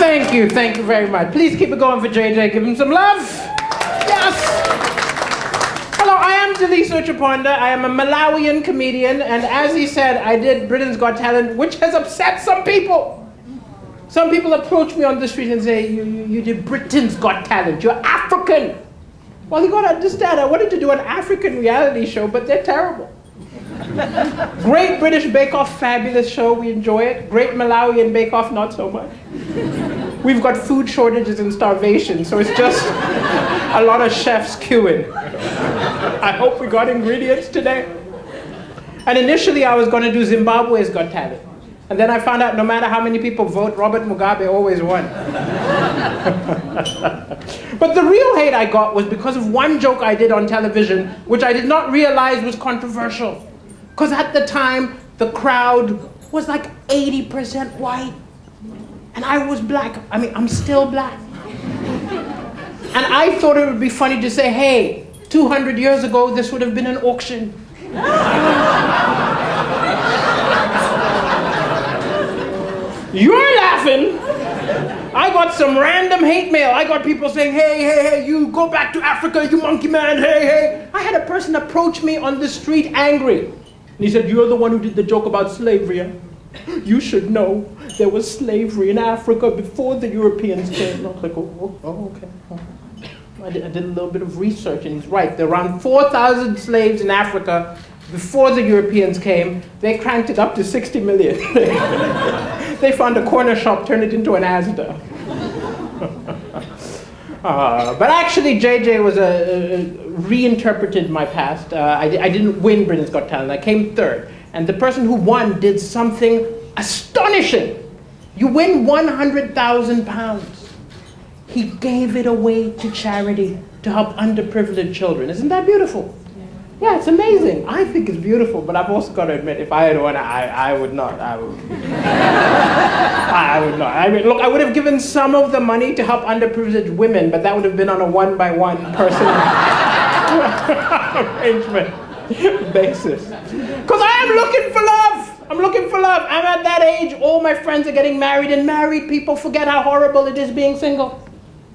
Thank you very much. Please keep it going for JJ. Give him some love. Yes. Hello, I am Daliso Chaponda. I am a Malawian comedian, and as he said, I did Britain's Got Talent, which has upset some people. Some people approach me on the street and say, you did Britain's Got Talent. You're African. Well, you got to understand, I wanted to do an African reality show, but they're terrible. Great British Bake Off, fabulous show, we enjoy it. Great Malawian Bake Off, not so much. We've got food shortages and starvation, so it's just a lot of chefs queuing. I hope we got ingredients today. And initially I was going to do Zimbabwe's Got Talent. And then I found out no matter how many people vote, Robert Mugabe always won. But the real hate I got was because of one joke I did on television, which I did not realize was controversial. Because at the time, the crowd was like 80% white. And I was black. I mean, I'm still black. And I thought it would be funny to say, hey, 200 years ago, this would have been an auction. You're laughing. I got some random hate mail. I got people saying, hey, you go back to Africa, you monkey man, hey. I had a person approach me on the street angry. And he said, you're the one who did the joke about slavery. Huh? You should know there was slavery in Africa before the Europeans came. And I was like, okay. I did a little bit of research, and he's right. There were around 4,000 slaves in Africa before the Europeans came. They cranked it up to 60 million. They found a corner shop, turned it into an Asda. But actually, JJ was reinterpreted my past. I didn't win Britain's Got Talent. I came third. And the person who won did something astonishing. You win £100,000. He gave it away to charity to help underprivileged children. Isn't that beautiful? Yeah, it's amazing. I think it's beautiful, but I've also got to admit, if I had won, I would not. I would not. I mean, look, I would have given some of the money to help underprivileged women, but that would have been on a one-by-one person arrangement basis. Because I am looking for love. I'm looking for love. I'm at that age, all my friends are getting married, and married people forget how horrible it is being single.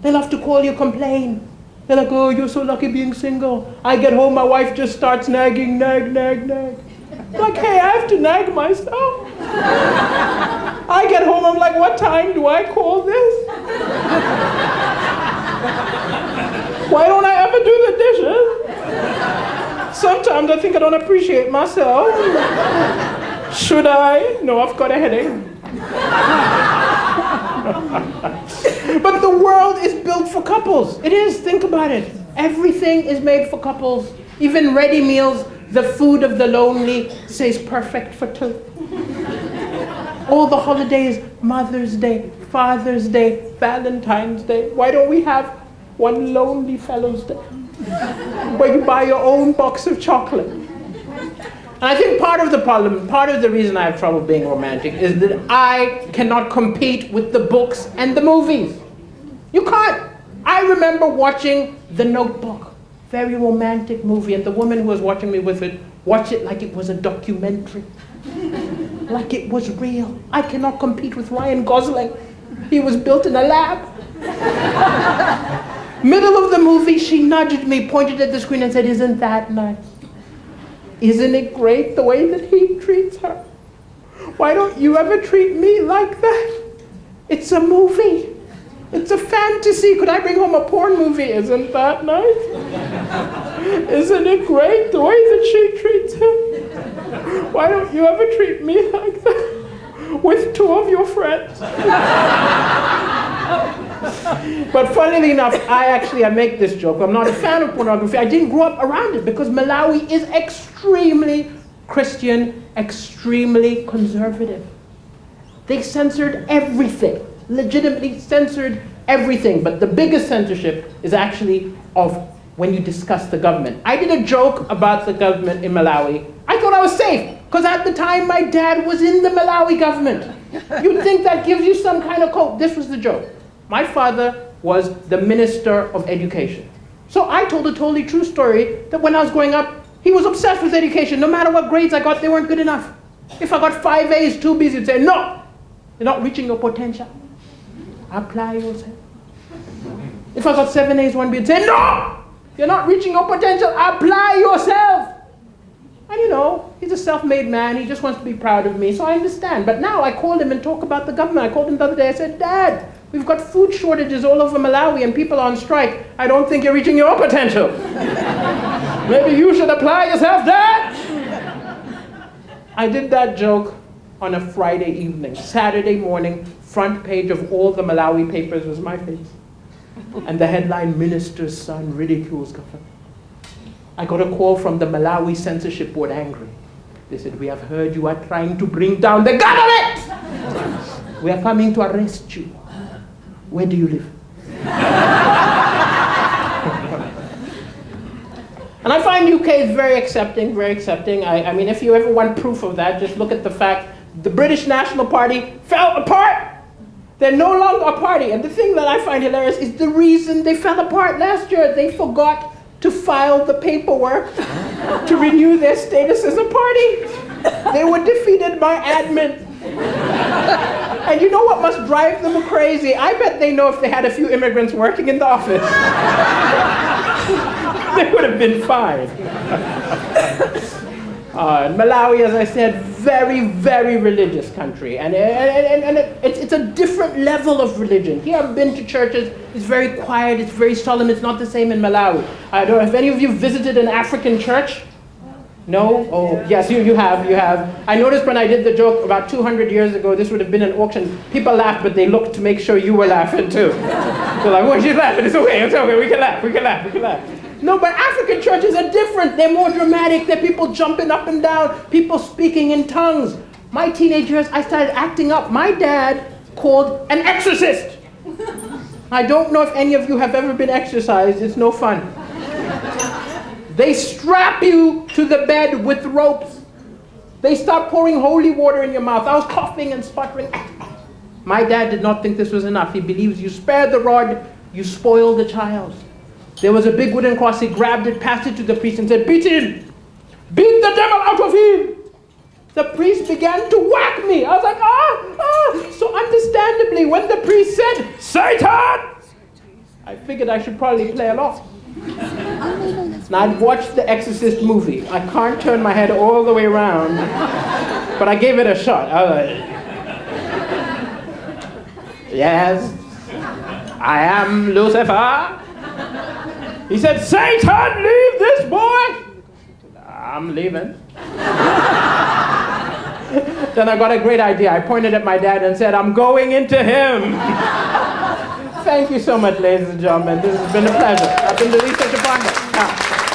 They love to call you, complain. They're like, oh, you're so lucky being single. I get home, my wife just starts nagging, nag. I'm like, hey, I have to nag myself. I get home, I'm like, what time do I call this? Why don't I ever do the dishes? Sometimes I think I don't appreciate myself. Should I? No, I've got a headache. But the world is built for couples. It is, think about it. Everything is made for couples. Even ready meals, the food of the lonely says perfect for two. All the holidays, Mother's Day, Father's Day, Valentine's Day. Why don't we have one lonely fellow's day? Where you buy your own box of chocolate. And I think part of the problem, part of the reason I have trouble being romantic is that I cannot compete with the books and the movies. You can't. I remember watching The Notebook, very romantic movie, and the woman who was watching me with it watched it like it was a documentary, like it was real. I cannot compete with Ryan Gosling. He was built in a lab. Middle of the movie, she nudged me, pointed at the screen and said, isn't that nice? Isn't it great the way that he treats her? Why don't you ever treat me like that? It's a movie. It's a fantasy. Could I bring home a porn movie? Isn't that nice? Isn't it great the way that she treats him? Why don't you ever treat me like that? With two of your friends. But funnily enough, I make this joke. I'm not a fan of pornography. I didn't grow up around it because Malawi is extremely Christian, extremely conservative. They censored everything, legitimately censored everything. But the biggest censorship is actually of when you discuss the government. I did a joke about the government in Malawi. I thought I was safe because at the time my dad was in the Malawi government. You'd think that gives you some kind of hope. This was the joke. My father was the Minister of Education. So I told a totally true story that when I was growing up, he was obsessed with education. No matter what grades I got, they weren't good enough. If I got 5 A's, 2 B's, he'd say, no, you're not reaching your potential. Apply yourself. If I got 7 A's, 1 B, I'd say, no! You're not reaching your potential. Apply yourself. And he's a self-made man. He just wants to be proud of me, so I understand. But now I called him and talk about the government. I called him the other day. I said, Dad, we've got food shortages all over Malawi and people are on strike. I don't think you're reaching your potential. Maybe you should apply yourself, Dad. I did that joke on a Friday evening. Saturday morning, front page of all the Malawi papers was my face. And the headline, Minister's Son Ridicules Government. I got a call from the Malawi Censorship Board angry. They said, we have heard you are trying to bring down the government. We are coming to arrest you. Where do you live? And I find UK is very accepting, very accepting. I mean, if you ever want proof of that, just look at the fact the British National Party fell apart. They're no longer a party. And the thing that I find hilarious is the reason they fell apart last year. They forgot to file the paperwork to renew their status as a party. They were defeated by admin. And you know what must drive them crazy? I bet they know if they had a few immigrants working in the office, they would have been fine. Malawi, as I said, very, very religious country. And it's a different level of religion. Here I've been to churches, it's very quiet, it's very solemn, it's not the same in Malawi. I don't know if any of you visited an African church? No? Oh, yes, you have. I noticed when I did the joke about 200 years ago, this would have been an auction. People laughed, but they looked to make sure you were laughing too. They're like, well, she's laughing, it's okay, we can laugh. No, but African churches are different. They're more dramatic. They're people jumping up and down, people speaking in tongues. My teenage years, I started acting up. My dad called an exorcist. I don't know if any of you have ever been exorcised. It's no fun. They strap you to the bed with ropes. They start pouring holy water in your mouth. I was coughing and sputtering. My dad did not think this was enough. He believes you spare the rod, you spoil the child. There was a big wooden cross. He grabbed it, passed it to the priest and said, beat him! Beat the devil out of him! The priest began to whack me. I was like, So understandably, when the priest said, Satan! I figured I should probably play along. Now I'd watched the Exorcist movie. I can't turn my head all the way around, but I gave it a shot. I was like, yes, I am Lucifer. He said, Satan, leave this boy! I'm leaving. Then I got a great idea. I pointed at my dad and said, I'm going into him. Thank you so much, ladies and gentlemen. This has been a pleasure. I've been Daliso Chaponda.